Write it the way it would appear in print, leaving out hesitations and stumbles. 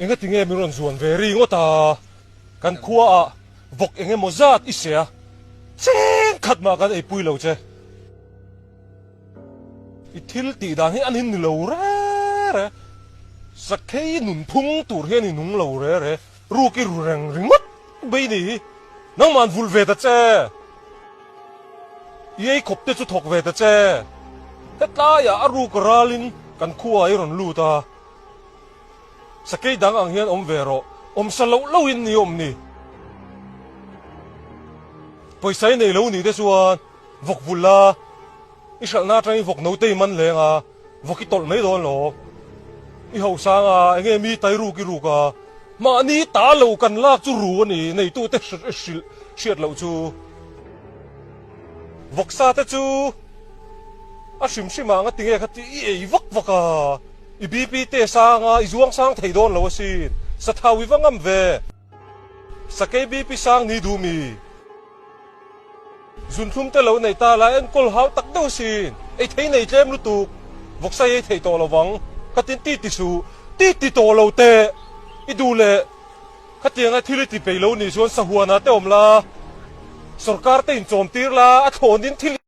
Ingat tinge mi ron zuan veri ngota kan khua vok enge mozat isia cheng khat ma kan ei pui lo che I thil ti dan hi an hin ni lo re sakhei nun phung tur he ni nung lo re ru ki ru reng ringot bei ni nang man vul ve ta che yei khop te chu thok ve ta che hetla ya aru karalin kan khua I ron lu ta sakhei dang ang hian om vero om salo lo in ni om ni poisai nei lo ni de chuan vok vula isal na trai vok no te man lenga voki tol mai don lo I ho sanga enge mi tai ru ki ru ka ma ni ta lo kan lak chu ru ni nei tu te shiat lo chu vok sa te chu a sim sima nga tinge khati ei vok voka I BP te sanga I zuang sang thei don lo sin sa thawi wangam ve sa ke BP sang ni du mi zun thum te lo nei ta la en kol hau tak do sin ei thei nei tlem lu tu vok sai ei thei to lo wang katin ti su ti to lo te I du le khatianga thili ti pe lo ni chuan sa huana te om la sarkar te in chom tir la a thon din thil